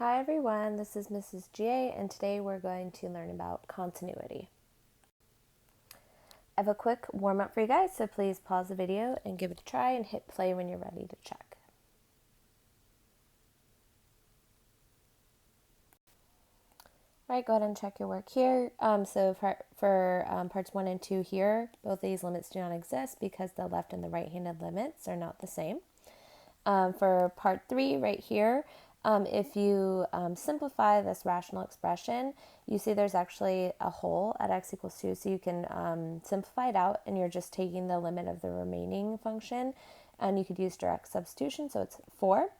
Hi everyone, this is Mrs. GA and today we're going to learn about continuity. I have a quick warm up for you guys, so please pause the video and give it a try and hit play when you're ready to check. All right, go ahead and check your work here. For parts 1 and 2 here, both these limits do not exist because the left and the right-handed limits are not the same. For part 3 right here, if you simplify this rational expression, you see there's actually a whole at x equals 2, so you can simplify it out and you're just taking the limit of the remaining function, and you could use direct substitution, so it's 4.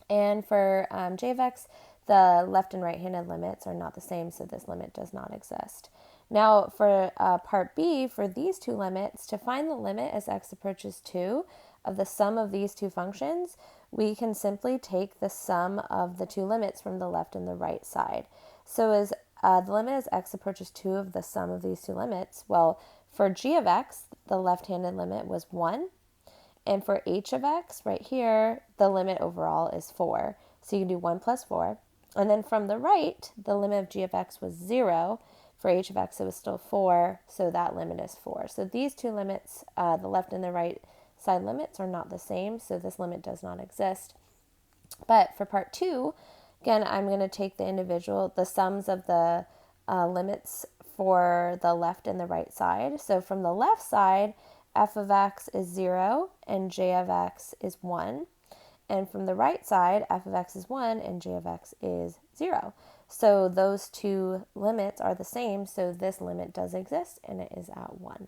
And for j of x, the left and right-handed limits are not the same, so this limit does not exist. Now for part B, for these two limits, to find the limit as x approaches 2 of the sum of these two functions, we can simply take the sum of the two limits from the left and the right side. So as the limit as x approaches 2 of the sum of these two limits, well, for g of x, the left-handed limit was 1. And for h of x, right here, the limit overall is 4. So you can do 1 plus 4. And then from the right, the limit of g of x was 0. For h of x, it was still 4, so that limit is 4. So these two limits, the left and the right side limits, are not the same, so this limit does not exist. But for part 2, again, I'm going to take the sums of the limits for the left and the right side. So from the left side, f of x is 0 and j of x is 1. And from the right side, f of x is 1 and j of x is 0. So those two limits are the same, so this limit does exist and it is at 1.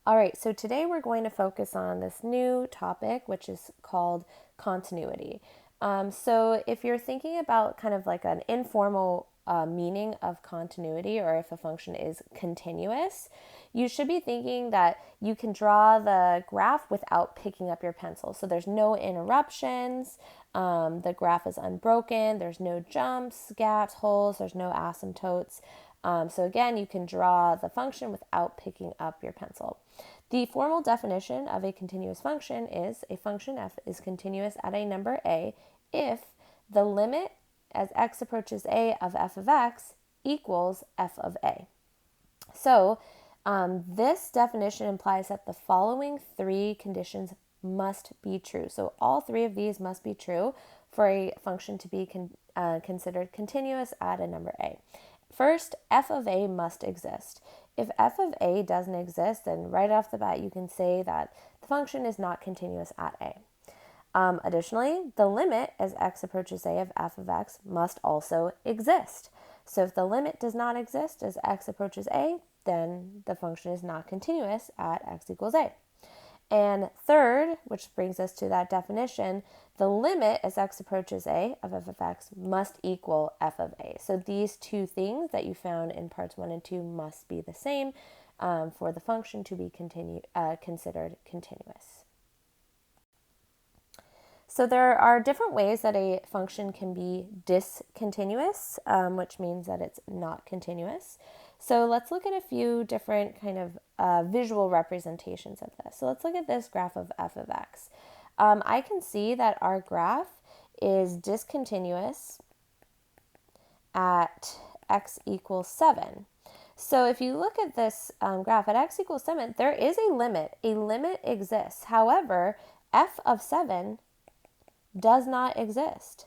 All right, so today we're going to focus on this new topic, which is called continuity. So if you're thinking about kind of like an informal meaning of continuity, or if a function is continuous, you should be thinking that you can draw the graph without picking up your pencil. So there's no interruptions, the graph is unbroken, there's no jumps, gaps, holes, there's no asymptotes. So again, you can draw the function without picking up your pencil. The formal definition of a continuous function is a function f is continuous at a number a if the limit as x approaches a of f of x equals f of a. So this definition implies that the following three conditions must be true. So all three of these must be true for a function to be considered continuous at a number a. First, f of a must exist. If f of a doesn't exist, then right off the bat you can say that the function is not continuous at a. Additionally, the limit as x approaches a of f of x must also exist. So if the limit does not exist as x approaches a, then the function is not continuous at x equals a. And third, which brings us to that definition, the limit as x approaches a of f of x must equal f of a. So these two things that you found in parts 1 and 2 must be the same for the function to be considered continuous. So there are different ways that a function can be discontinuous, which means that it's not continuous. So let's look at a few different kind of visual representations of this. So let's look at this graph of f of x. I can see that our graph is discontinuous at x equals 7. So if you look at this graph at x equals 7, there is a limit. A limit exists. However, f of 7 does not exist,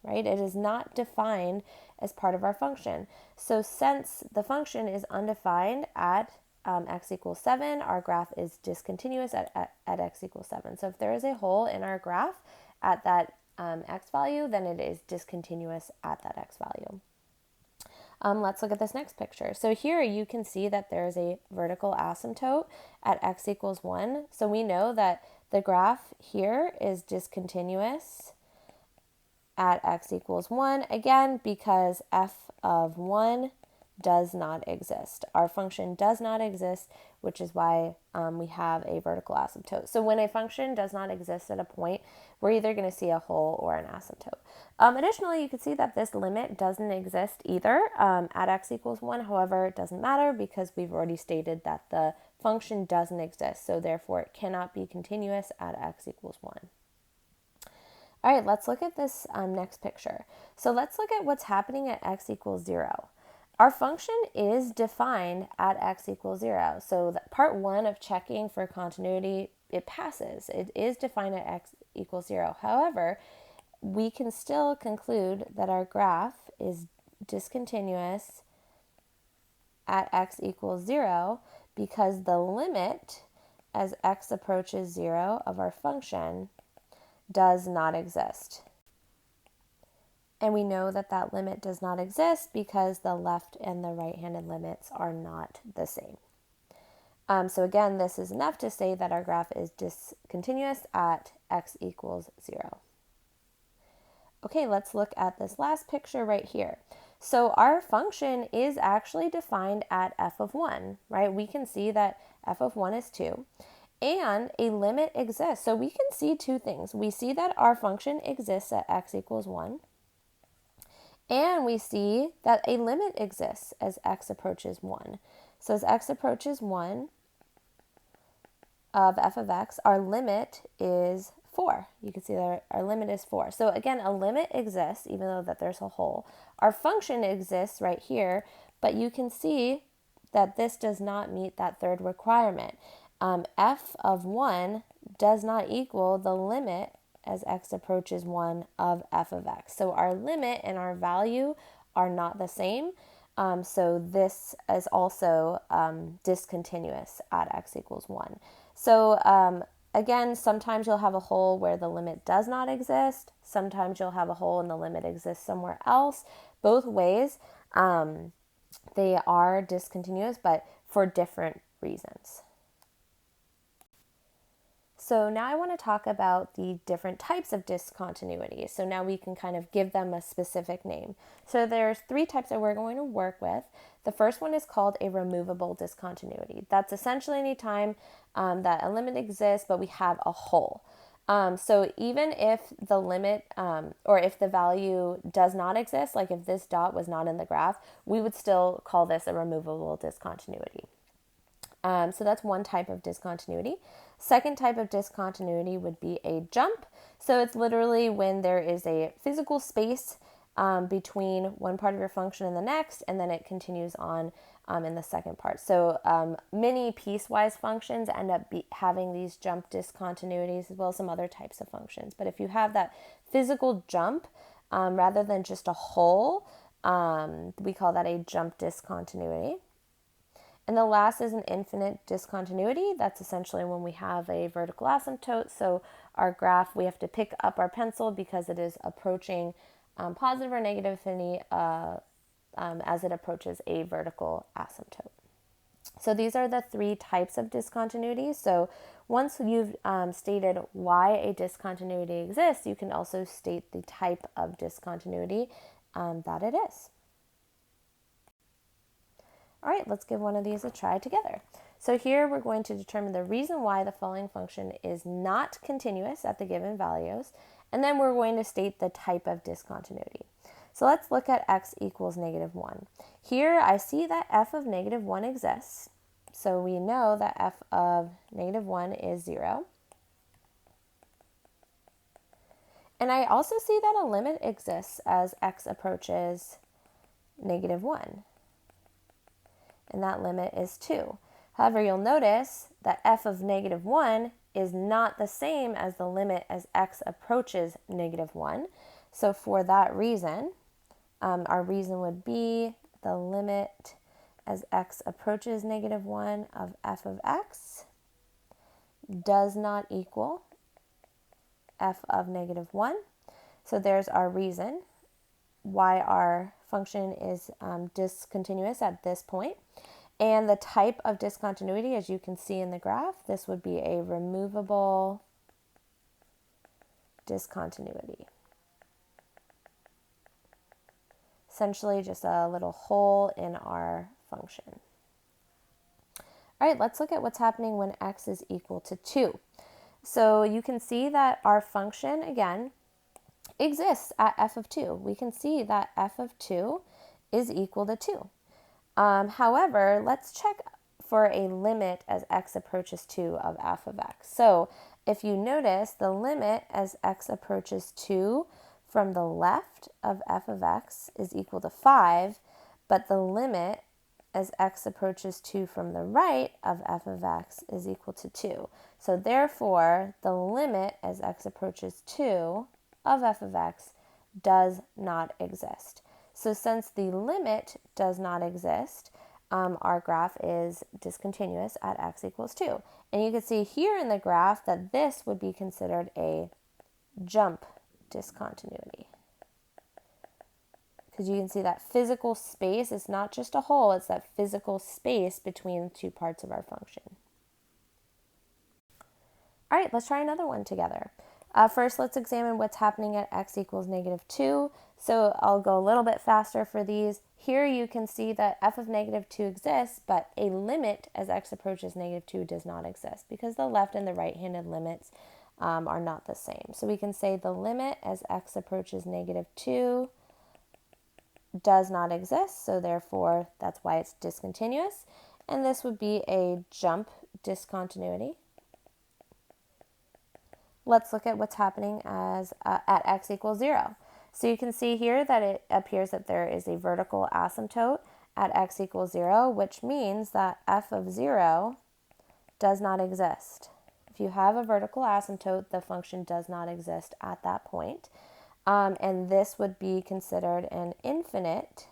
right? It is not defined as part of our function. So since the function is undefined at x equals 7, our graph is discontinuous at x equals 7. So if there is a hole in our graph at that x value, then it is discontinuous at that x value. Let's look at this next picture. So here you can see that there is a vertical asymptote at x equals 1. So we know that the graph here is discontinuous at x equals 1, again, because f of 1 does not exist. Our function does not exist, which is why we have a vertical asymptote. So when a function does not exist at a point, we're either going to see a hole or an asymptote. Additionally, you can see that this limit doesn't exist either at x equals 1. However, it doesn't matter because we've already stated that the function doesn't exist, so therefore it cannot be continuous at x equals 1. All right, let's look at this next picture. So let's look at what's happening at x equals 0. Our function is defined at x equals 0. So part 1 of checking for continuity, it passes. It is defined at x equals 0. However, we can still conclude that our graph is discontinuous at x equals 0 because the limit as x approaches 0 of our function does not exist. And we know that that limit does not exist because the left and the right-handed limits are not the same. So again, this is enough to say that our graph is discontinuous at x equals 0. Okay, let's look at this last picture right here. So our function is actually defined at f of 1, right? We can see that f of 1 is 2. And a limit exists. So we can see two things. We see that our function exists at x equals 1. And we see that a limit exists as x approaches 1. So as x approaches 1 of f of x, our limit is 4. You can see that our limit is 4. So again, a limit exists even though that there's a hole. Our function exists right here, but you can see that this does not meet that third requirement. F of 1 does not equal the limit as x approaches 1 of f of x. So our limit and our value are not the same. So this is also discontinuous at x equals 1. So again, sometimes you'll have a hole where the limit does not exist. Sometimes you'll have a hole and the limit exists somewhere else. Both ways, they are discontinuous, but for different reasons. So now I want to talk about the different types of discontinuities. So now we can kind of give them a specific name. So there's 3 types that we're going to work with. The first one is called a removable discontinuity. That's essentially any time that a limit exists, but we have a hole. So even if the limit or if the value does not exist, like if this dot was not in the graph, we would still call this a removable discontinuity. So that's one type of discontinuity. Second type of discontinuity would be a jump. So it's literally when there is a physical space between one part of your function and the next, and then it continues on in the second part. So many piecewise functions end up having these jump discontinuities as well as some other types of functions. But if you have that physical jump rather than just a hole, we call that a jump discontinuity. And the last is an infinite discontinuity. That's essentially when we have a vertical asymptote. So our graph, we have to pick up our pencil because it is approaching positive or negative infinity as it approaches a vertical asymptote. So these are the 3 types of discontinuities. So once you've stated why a discontinuity exists, you can also state the type of discontinuity that it is. All right, let's give one of these a try together. So here we're going to determine the reason why the following function is not continuous at the given values, and then we're going to state the type of discontinuity. So let's look at x equals negative 1. Here I see that f of negative 1 exists, so we know that f of negative 1 is 0. And I also see that a limit exists as x approaches negative 1. And that limit is 2. However, you'll notice that f of negative 1 is not the same as the limit as x approaches negative 1. So for that reason, our reason would be the limit as x approaches negative 1 of f of x does not equal f of negative 1. So there's our reason why our function is discontinuous at this point. And the type of discontinuity, as you can see in the graph, this would be a removable discontinuity. Essentially just a little hole in our function. All right, let's look at what's happening when x is equal to 2. So you can see that our function, again, exists at f of 2. We can see that f of 2 is equal to 2. However, let's check for a limit as x approaches 2 of f of x. So if you notice, the limit as x approaches 2 from the left of f of x is equal to 5, but the limit as x approaches 2 from the right of f of x is equal to 2. So therefore, the limit as x approaches 2 of f of x does not exist. So since the limit does not exist, our graph is discontinuous at x equals 2. And you can see here in the graph that this would be considered a jump discontinuity. Because you can see that physical space is not just a hole, it's that physical space between two parts of our function. All right, let's try another one together. First, let's examine what's happening at x equals -2. So I'll go a little bit faster for these. Here you can see that f of -2 exists, but a limit as x approaches -2 does not exist because the left and the right-handed limits are not the same. So we can say the limit as x approaches -2 does not exist, so therefore that's why it's discontinuous. And this would be a jump discontinuity. Let's look at what's happening as at x equals 0. So you can see here that it appears that there is a vertical asymptote at x equals 0, which means that f of 0 does not exist. If you have a vertical asymptote, the function does not exist at that point. And this would be considered an infinite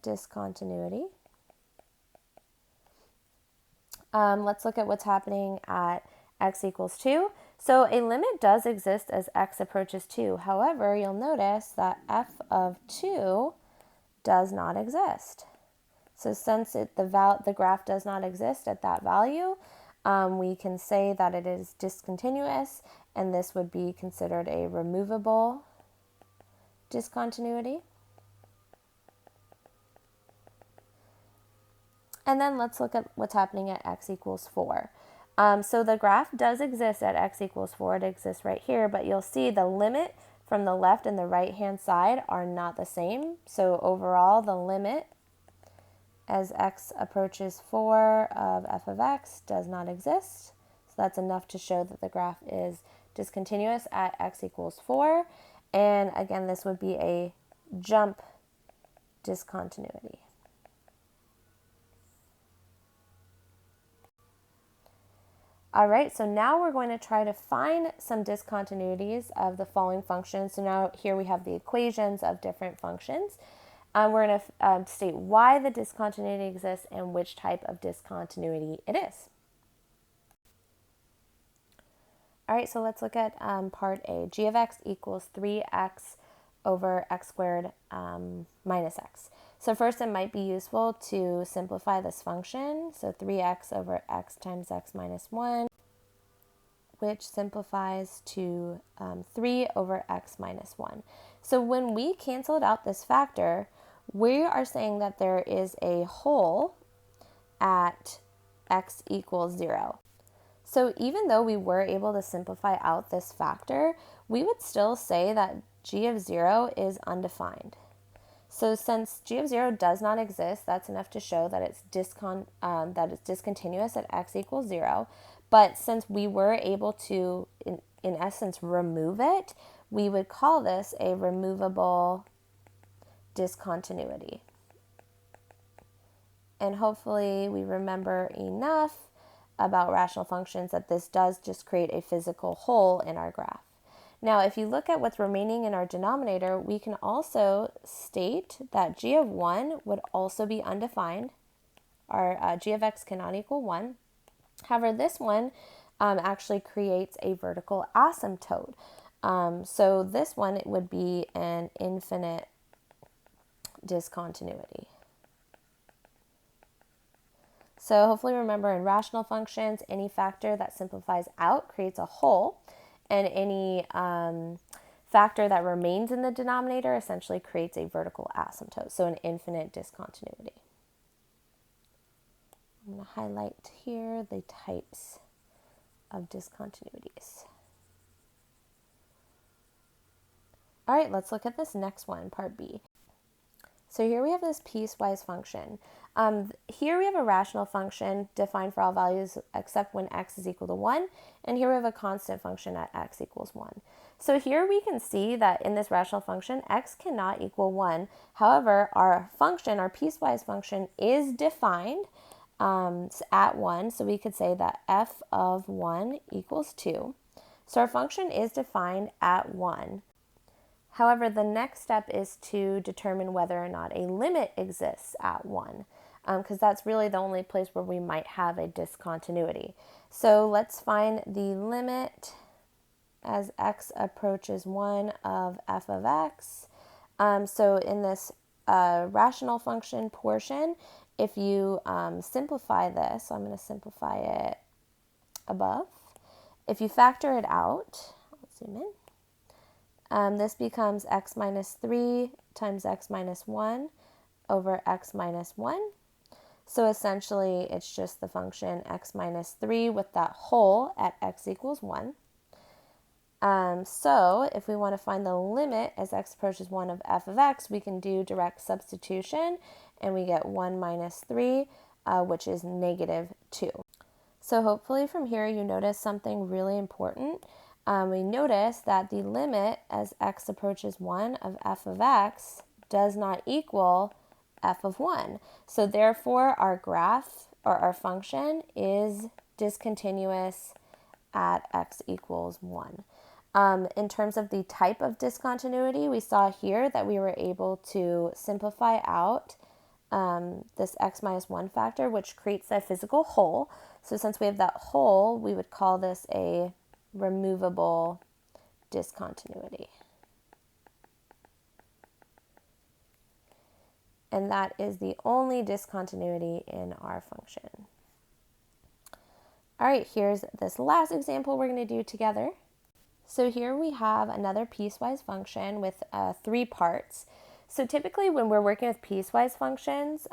discontinuity. Let's look at what's happening at x equals 2. So a limit does exist as x approaches 2. However, you'll notice that f of 2 does not exist. So since the graph does not exist at that value, we can say that it is discontinuous, and this would be considered a removable discontinuity. And then let's look at what's happening at x equals 4. So the graph does exist at x equals 4. It exists right here, but you'll see the limit from the left and the right-hand side are not the same. So overall, the limit as x approaches 4 of f of x does not exist. So that's enough to show that the graph is discontinuous at x equals 4. And again, this would be a jump discontinuity. All right, so now we're going to try to find some discontinuities of the following functions. So now here we have the equations of different functions. We're going to state why the discontinuity exists and which type of discontinuity it is. All right, so let's look at part A. G of x equals 3x over x squared minus x. So first, it might be useful to simplify this function. So 3x over x times x minus 1, which simplifies to 3 over x minus 1. So when we canceled out this factor, we are saying that there is a hole at x equals 0. So even though we were able to simplify out this factor, we would still say that g of 0 is undefined. So since g of 0 does not exist, that's enough to show that it's discontinuous at x equals 0. But since we were able to, in essence, remove it, we would call this a removable discontinuity. And hopefully we remember enough about rational functions that this does just create a physical hole in our graph. Now, if you look at what's remaining in our denominator, we can also state that g of 1 would also be undefined. Our g of x cannot equal 1. However, this one actually creates a vertical asymptote. So this one, it would be an infinite discontinuity. So hopefully remember, in rational functions, any factor that simplifies out creates a hole, and any factor that remains in the denominator essentially creates a vertical asymptote, so an infinite discontinuity. I'm going to highlight here the types of discontinuities. All right, let's look at this next one, part B. So here we have this piecewise function. Here we have a rational function defined for all values except when x is equal to 1, and here we have a constant function at x equals 1. So here we can see that in this rational function, x cannot equal 1. However, our function, our piecewise function, is defined at 1, so we could say that f of 1 equals 2. So our function is defined at 1. However, the next step is to determine whether or not a limit exists at 1, because that's really the only place where we might have a discontinuity. So let's find the limit as x approaches 1 of f of x. So in this rational function portion, if you simplify this, so I'm going to simplify it above. If you factor it out, let's zoom in. This becomes x minus 3 times x minus 1 over x minus 1. So essentially, it's just the function x minus 3 with that whole at x equals 1. So if we want to find the limit as x approaches 1 of f of x, we can do direct substitution, and we get 1 minus 3, which is negative 2. So hopefully from here you notice something really important. We notice that the limit as x approaches 1 of f of x does not equal f of 1. So therefore our graph or our function is discontinuous at x equals 1. In terms of the type of discontinuity, we saw here that we were able to simplify out this x minus 1 factor, which creates a physical hole. So since we have that hole, we would call this a removable discontinuity. And that is the only discontinuity in our function. All right, here's this last example we're going to do together. So here we have another piecewise function with 3 parts. So typically when we're working with piecewise functions,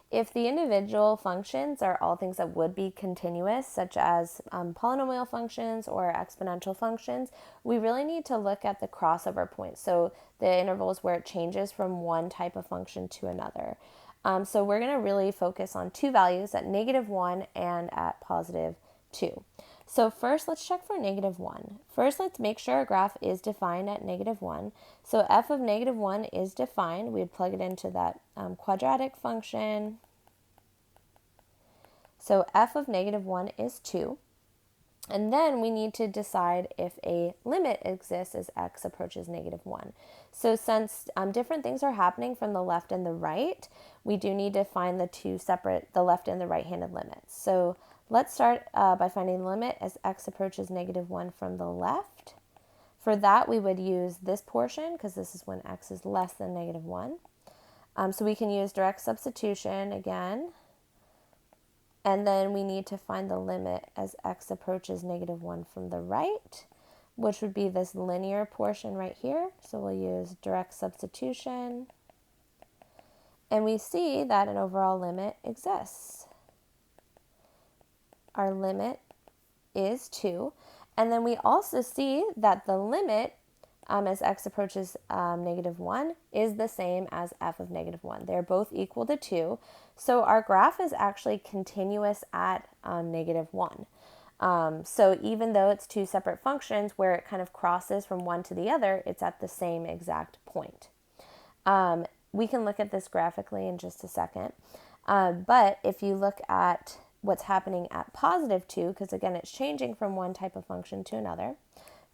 if the individual functions are all things that would be continuous, such as polynomial functions or exponential functions, we really need to look at the crossover points, so the intervals where it changes from one type of function to another. So we're going to really focus on 2 values, at -1 and at +2. So first, let's check for -1. First, let's make sure our graph is defined at -1. So f of -1 is defined. We'd plug it into that quadratic function. So f of -1 is 2. And then we need to decide if a limit exists as x approaches -1. So since different things are happening from the left and the right, we do need to find the left and the right-handed limits. So let's start by finding the limit as x approaches -1 from the left. For that, we would use this portion because this is when x is less than -1. So we can use direct substitution again. And then we need to find the limit as x approaches -1 from the right, which would be this linear portion right here. So we'll use direct substitution. And we see that an overall limit exists. Our limit is 2. And then we also see that the limit as x approaches -1 is the same as f of -1. They're both equal to 2. So our graph is actually continuous at -1. So even though it's 2 separate functions where it kind of crosses from one to the other, it's at the same exact point. We can look at this graphically in just a second. But if you look at what's happening at +2, because again, it's changing from one type of function to another.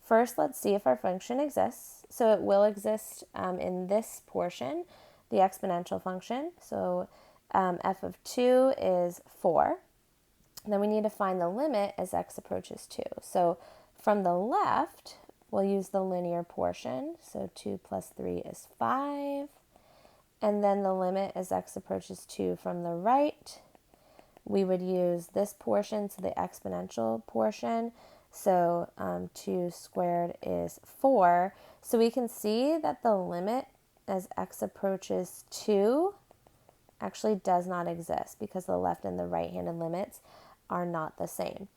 First, let's see if our function exists. So it will exist in this portion, the exponential function. So f of 2 is 4. And then we need to find the limit as x approaches 2. So from the left, we'll use the linear portion. So 2 plus 3 is 5. And then the limit as x approaches 2 from the right, we would use this portion, so the exponential portion. So 2 squared is 4. So we can see that the limit as x approaches 2 actually does not exist because the left and the right-handed limits are not the same.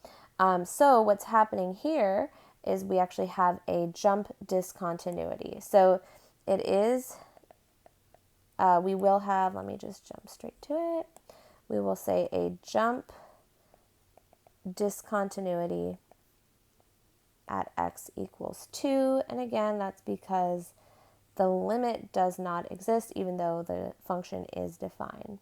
So what's happening here is we actually have a jump discontinuity. So it is we will have, let me just jump straight to it. We will say a jump discontinuity at x equals 2. And again, that's because the limit does not exist even though the function is defined.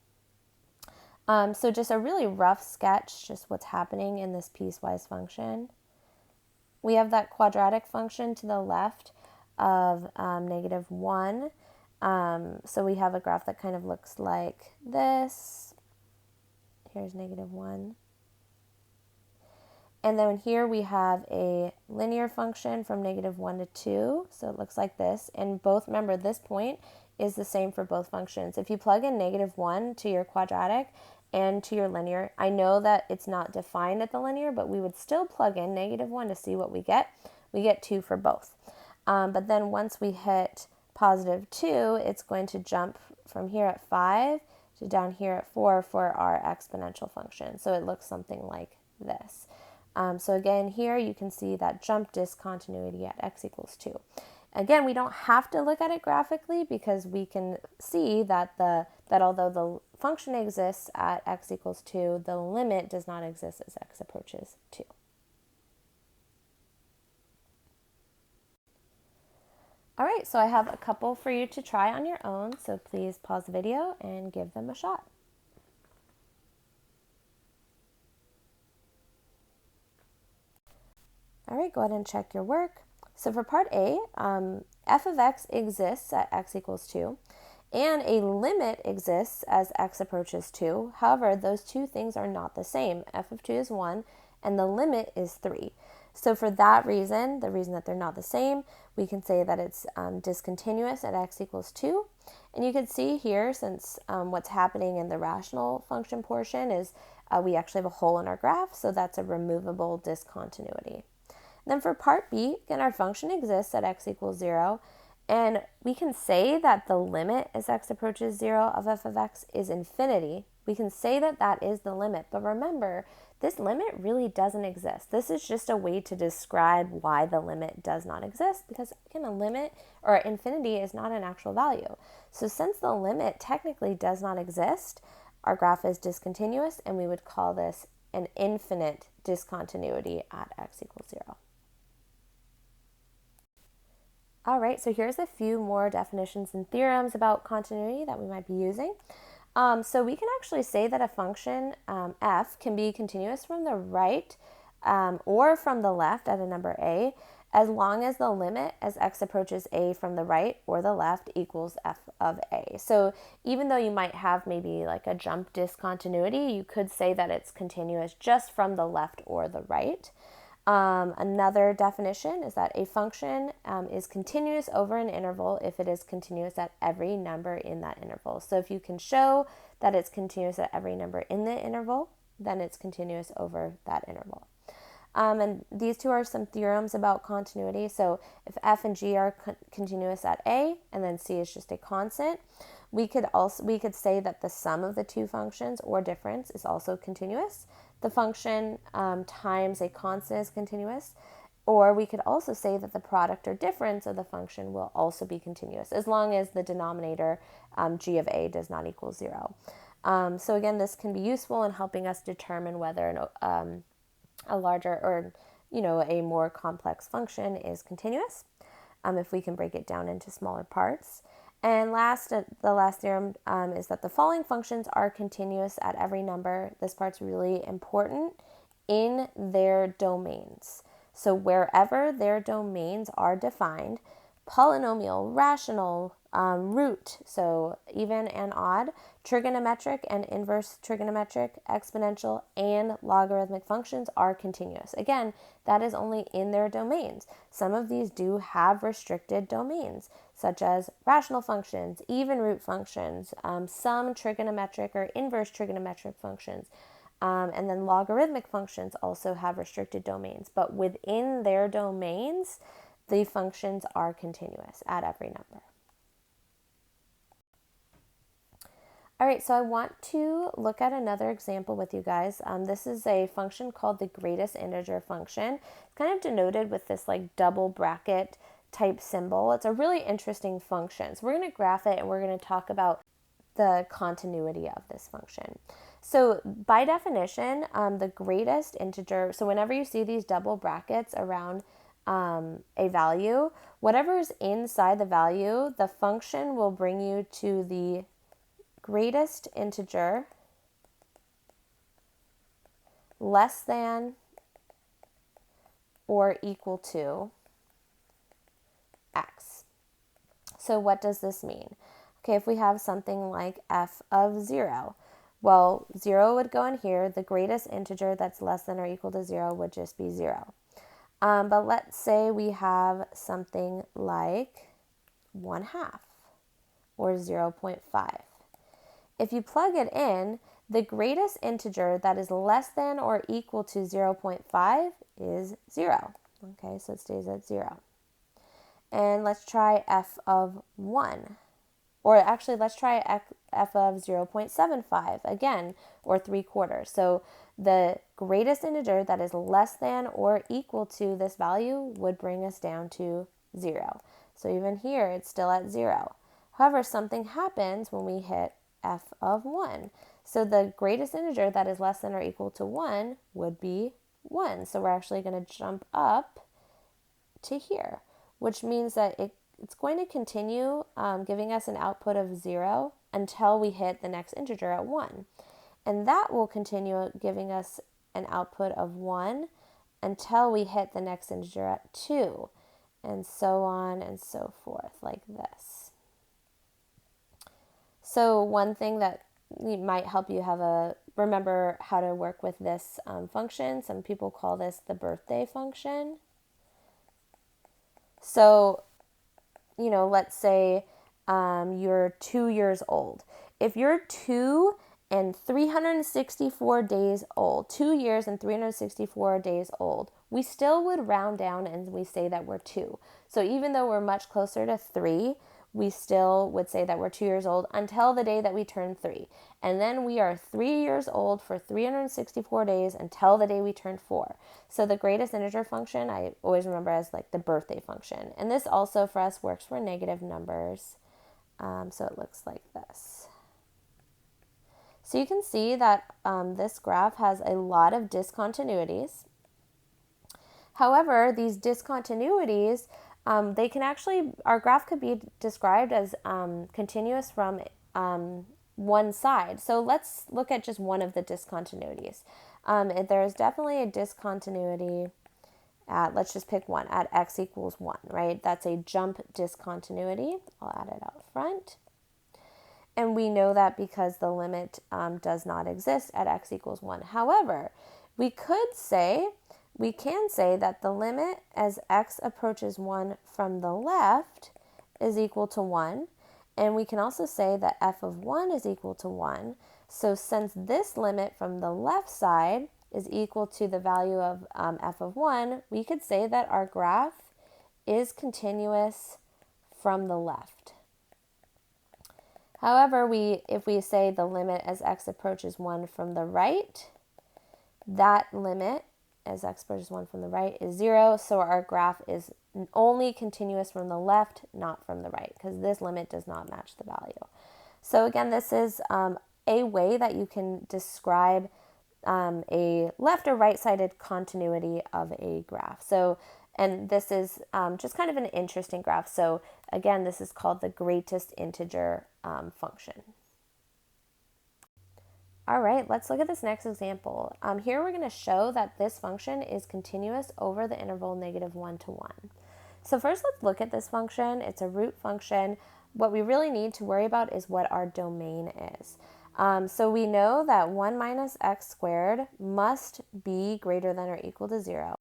So just a really rough sketch, just what's happening in this piecewise function. We have that quadratic function to the left of -1. So we have a graph that kind of looks like this. Here's -1. And then here we have a linear function from -1 to 2. So it looks like this. And both, remember, this point is the same for both functions. If you plug in -1 to your quadratic and to your linear, I know that it's not defined at the linear, but we would still plug in -1 to see what we get. We get 2 for both. But then once we hit +2, it's going to jump from here at 5 to down here at 4 for our exponential function. So it looks something like this. So again, here you can see that jump discontinuity at x equals 2. Again, we don't have to look at it graphically because we can see that although the function exists at x equals 2, the limit does not exist as x approaches 2. All right, so I have a couple for you to try on your own, so please pause the video and give them a shot. All right, go ahead and check your work. So for part A, f of x exists at x equals 2, and a limit exists as x approaches 2. However, those two things are not the same. F of 2 is 1, and the limit is 3. So for that reason, the reason that they're not the same, we can say that it's discontinuous at x equals 2. And you can see here, since what's happening in the rational function portion is we actually have a hole in our graph, so that's a removable discontinuity. Then for part B, again, our function exists at x equals 0, and we can say that the limit as x approaches 0 of f of x is infinity. We can say that that is the limit, but remember, this limit really doesn't exist. This is just a way to describe why the limit does not exist, because again, a limit or infinity is not an actual value. So since the limit technically does not exist, our graph is discontinuous, and we would call this an infinite discontinuity at x equals 0. All right, so here's a few more definitions and theorems about continuity that we might be using. So we can actually say that a function f can be continuous from the right or from the left at a number a, as long as the limit as x approaches a from the right or the left equals f of a. So even though you might have maybe like a jump discontinuity, you could say that it's continuous just from the left or the right. Another definition is that a function is continuous over an interval if it is continuous at every number in that interval. So if you can show that it's continuous at every number in the interval, then it's continuous over that interval. And these two are some theorems about continuity. So if f and g are continuous at a, and then c is just a constant, we could say that the sum of the two functions or difference is also continuous. The function times a constant is continuous, or we could also say that the product or difference of the function will also be continuous, as long as the denominator g of a does not equal 0. So again, this can be useful in helping us determine whether a larger or a more complex function is continuous, if we can break it down into smaller parts. And the last theorem is that the following functions are continuous at every number. This part's really important in their domains. So wherever their domains are defined, polynomial, rational, root, so even and odd, trigonometric and inverse trigonometric, exponential, and logarithmic functions are continuous. Again, that is only in their domains. Some of these do have restricted domains, such as rational functions, even root functions, some trigonometric or inverse trigonometric functions, and then logarithmic functions also have restricted domains. But within their domains, the functions are continuous at every number. All right, so I want to look at another example with you guys. This is a function called the greatest integer function. It's kind of denoted with this like double bracket type symbol. It's a really interesting function. So we're going to graph it and we're going to talk about the continuity of this function. So by definition, the greatest integer, so whenever you see these double brackets around a value, whatever is inside the value, the function will bring you to the greatest integer less than or equal to x. So what does this mean? Okay, if we have something like f of 0, well, 0 would go in here. The greatest integer that's less than or equal to 0 would just be 0. But let's say we have something like 1/2 or 0.5. If you plug it in, the greatest integer that is less than or equal to 0.5 is 0. Okay, so it stays at 0. And let's try f of 1. Or actually, let's try f of 0.75 again, or 3/4. So the greatest integer that is less than or equal to this value would bring us down to 0. So even here, it's still at 0. However, something happens when we hit f of 1. So the greatest integer that is less than or equal to 1 would be 1. So we're actually going to jump up to here, which means that it's going to continue giving us an output of 0 until we hit the next integer at 1. And that will continue giving us an output of 1 until we hit the next integer at 2, and so on and so forth, like this. So one thing that might help you remember how to work with this function, some people call this the birthday function. So, let's say you're 2 years old. If you're 2 and 364 days old, 2 years and 364 days old, we still would round down and we say that we're 2. So even though we're much closer to 3, we still would say that we're 2 years old until the day that we turn 3. And then we are 3 years old for 364 days until the day we turn 4. So the greatest integer function I always remember as like the birthday function. And this also for us works for negative numbers. So it looks like this. So you can see that this graph has a lot of discontinuities. However, these discontinuities, they can actually, our graph could be described as continuous from one side. So let's look at just one of the discontinuities. There's definitely a discontinuity at, let's just pick one, at x equals 1, right? That's a jump discontinuity. I'll add it out front. And we know that because the limit does not exist at x equals 1. However, we can say that the limit as x approaches 1 from the left is equal to 1. And we can also say that f of 1 is equal to 1. So since this limit from the left side is equal to the value of f of 1, we could say that our graph is continuous from the left. However, if we say the limit as x approaches 1 from the right, that limit as x approaches 1 from the right is 0, so our graph is only continuous from the left, not from the right, because this limit does not match the value. So again, this is a way that you can describe a left or right-sided continuity of a graph. So, and this is just kind of an interesting graph. So again, this is called the greatest integer function. All right, let's look at this next example. Here we're going to show that this function is continuous over the interval -1 to 1. So first let's look at this function. It's a root function. What we really need to worry about is what our domain is. So we know that 1 minus x squared must be greater than or equal to 0.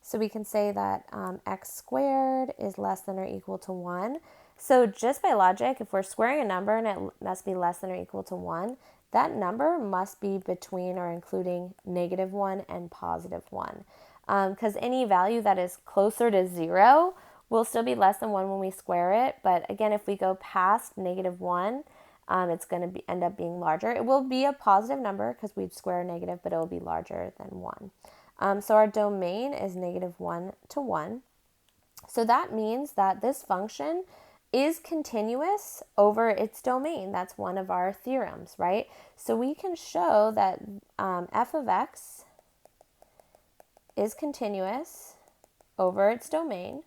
So we can say that x squared is less than or equal to 1. So just by logic, if we're squaring a number and it must be less than or equal to 1, that number must be between or including -1 and +1. Because any value that is closer to 0 will still be less than 1 when we square it. But again, if we go past -1, it's going to end up being larger. It will be a positive number because we'd square a negative, but it will be larger than 1. So our domain is -1 to 1. So that means that this function is continuous over its domain. That's one of our theorems, right? So we can show that f of x is continuous over its domain,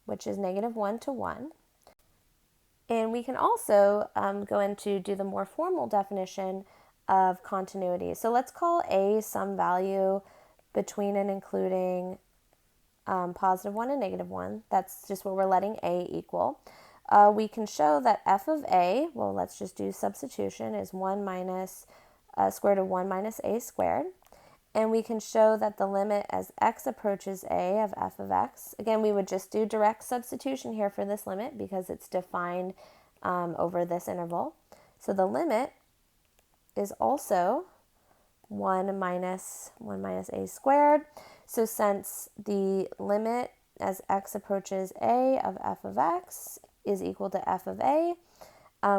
which is -1 to 1. And we can also go into do the more formal definition of continuity. So let's call a some value between and including +1 and -1. That's just what we're letting a equal. We can show that f of a, well, let's just do substitution, is 1 minus square root of 1 minus a squared. And we can show that the limit as x approaches a of f of x, again, we would just do direct substitution here for this limit because it's defined over this interval. So the limit is also 1 minus a squared. So since the limit as x approaches a of f of x is equal to f of a,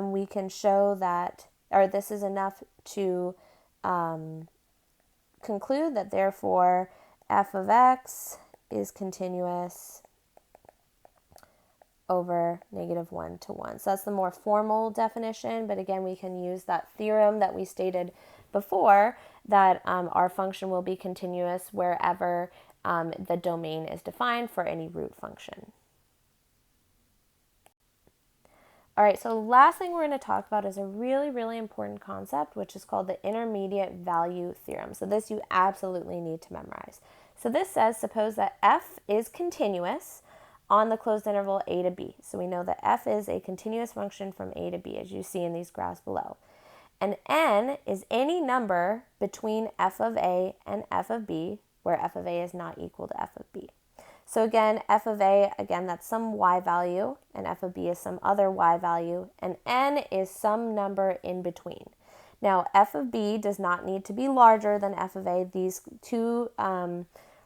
we can show that, or this is enough to conclude that therefore f of x is continuous over -1 to 1. So that's the more formal definition, but again, we can use that theorem that we stated before, that our function will be continuous wherever the domain is defined for any root function. All right, so last thing we're going to talk about is a really, really important concept, which is called the intermediate value theorem. So this you absolutely need to memorize. So this says, suppose that f is continuous on the closed interval a to b. So we know that f is a continuous function from a to b, as you see in these graphs below. And n is any number between f of a and f of b, where f of a is not equal to f of b. So again, f of a, again, that's some y value, and f of b is some other y value, and n is some number in between. Now, f of b does not need to be larger than f of a. These two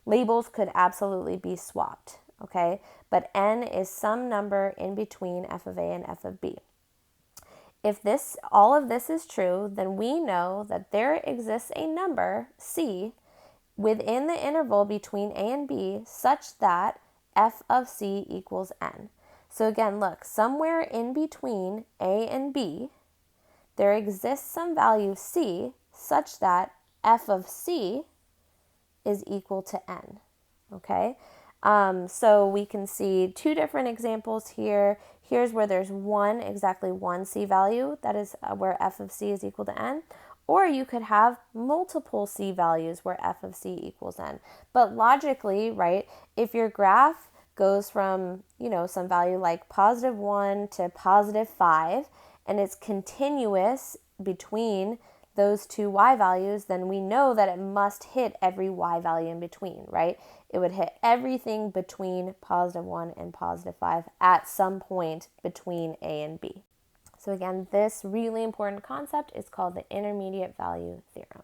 labels could absolutely be swapped, okay? But n is some number in between f of a and f of b. If all of this is true, then we know that there exists a number, c, within the interval between a and b such that f of c equals n. So again, look, somewhere in between a and b, there exists some value c such that f of c is equal to n, okay? So we can see two different examples here. Here's where there's exactly one c value, that is where f of c is equal to n. Or you could have multiple c values where f of c equals n. But logically, right, if your graph goes from, some value like +1 to +5, and it's continuous between those two y values, then we know that it must hit every y value in between, right? It would hit everything between +1 and +5 at some point between a and b. So again, this really important concept is called the intermediate value theorem.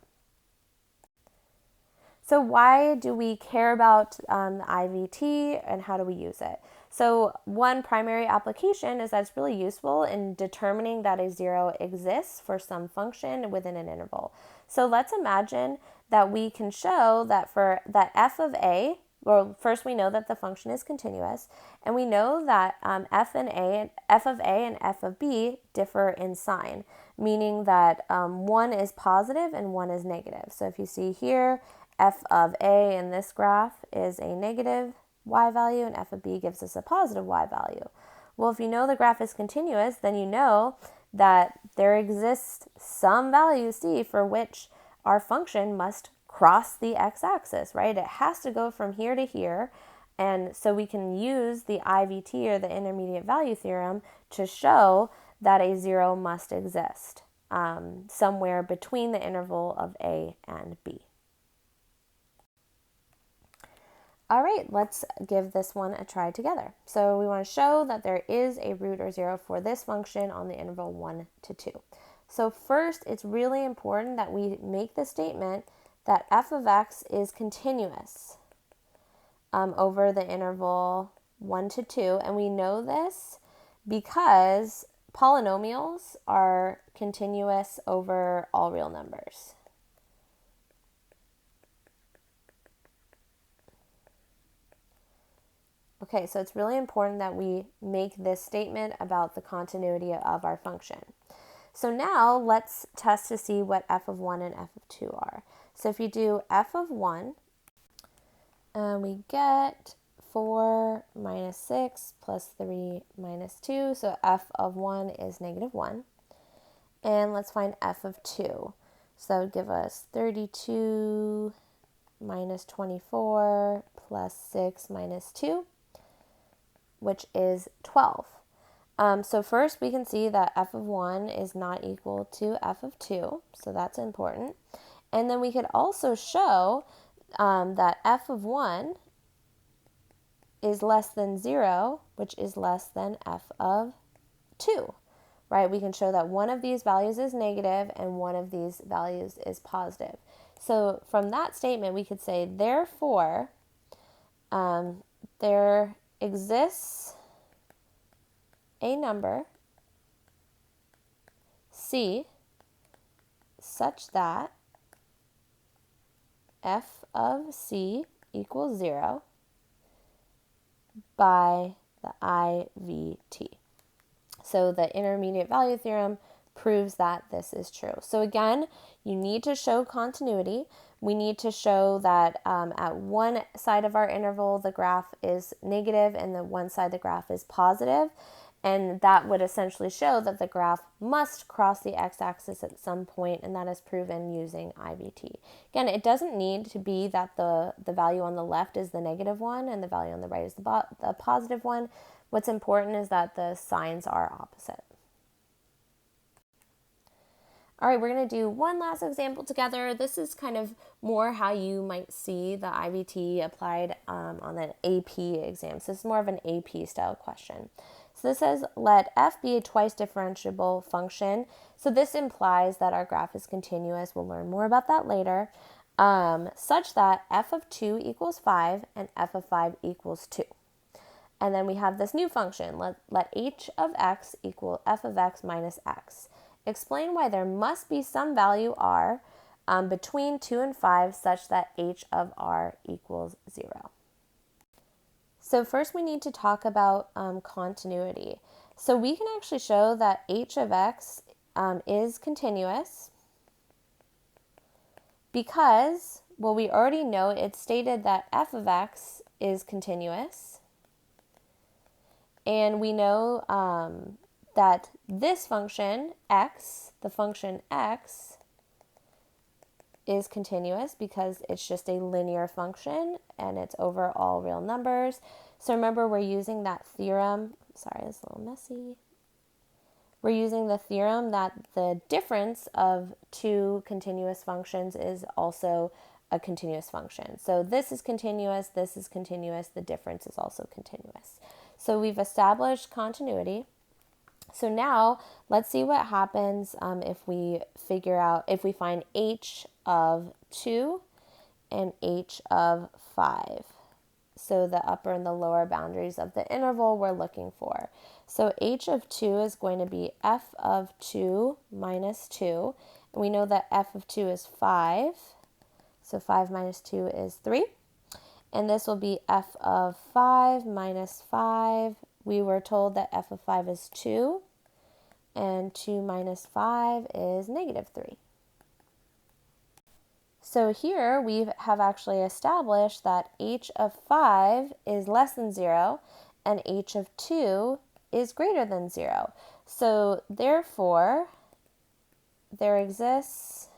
So why do we care about the IVT and how do we use it? So one primary application is that it's really useful in determining that a zero exists for some function within an interval. So let's imagine that we can show that for that f of a, well, first we know that the function is continuous, and we know that f of a and f of b differ in sign, meaning that one is positive and one is negative. So if you see here, f of a in this graph is a negative y value, and f of b gives us a positive y value. Well, if you know the graph is continuous, then you know that there exists some value c for which our function must cross the x-axis, right? It has to go from here to here, and so we can use the IVT, or the intermediate value theorem, to show that a zero must exist somewhere between the interval of a and b. All right, let's give this one a try together. So we want to show that there is a root or zero for this function on the interval 1 to 2. So first, it's really important that we make the statement that f of x is continuous over the interval 1 to 2. And we know this because polynomials are continuous over all real numbers. Okay, so it's really important that we make this statement about the continuity of our function. So now let's test to see what f of 1 and f of 2 are. So if you do f of 1, we get 4 minus 6 plus 3 minus 2. So f of 1 is negative 1. And let's find f of 2. So that would give us 32 minus 24 plus 6 minus 2, which is 12. So first we can see that f of 1 is not equal to f of 2, so that's important. And then we could also show that f of 1 is less than 0, which is less than f of 2, right? We can show that one of these values is negative and one of these values is positive. So from that statement, we could say, therefore, there exists a number C such that f of C equals 0 by the IVT. So the intermediate value theorem proves that this is true. So again, you need to show continuity. We need to show that at one side of our interval, the graph is negative and the one side of the graph is positive. And that would essentially show that the graph must cross the x-axis at some point, and that is proven using IVT. Again, it doesn't need to be that the value on the left is the negative one and the value on the right is the positive one. What's important is that the signs are opposite. All right, we're going to do one last example together. This is kind of more how you might see the IVT applied on an AP exam. So this is more of an AP style question. So this says, let f be a twice differentiable function. So this implies that our graph is continuous. We'll learn more about that later. Such that f of 2 equals 5 and f of 5 equals 2. And then we have this new function. Let h of x equal f of x minus x. Explain why there must be some value r between 2 and 5 such that h of r equals 0. So first we need to talk about continuity. So we can actually show that h of x is continuous because, well, we already know it's stated that f of x is continuous. And we know that this function, x, the function x, is continuous because it's just a linear function and it's over all real numbers. So remember, we're using that theorem. Sorry, it's a little messy. We're using the theorem that the difference of two continuous functions is also a continuous function. So this is continuous, the difference is also continuous. So we've established continuity. So now let's see what happens if we find h of 2 and h of 5. So the upper and the lower boundaries of the interval we're looking for. So h of 2 is going to be f of 2 minus 2. And we know that f of 2 is 5. So 5 minus 2 is 3. And this will be f of 5 minus 5. We were told that f of 5 is 2. And 2 minus 5 is negative 3. So here we have actually established that h of 5 is less than 0 and h of 2 is greater than 0. So therefore, there exists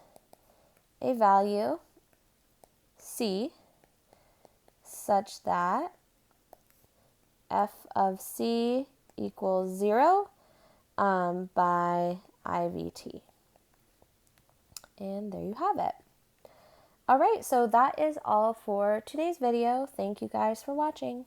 a value c such that f of c equals 0 by IVT. And there you have it. All right, so that is all for today's video. Thank you guys for watching.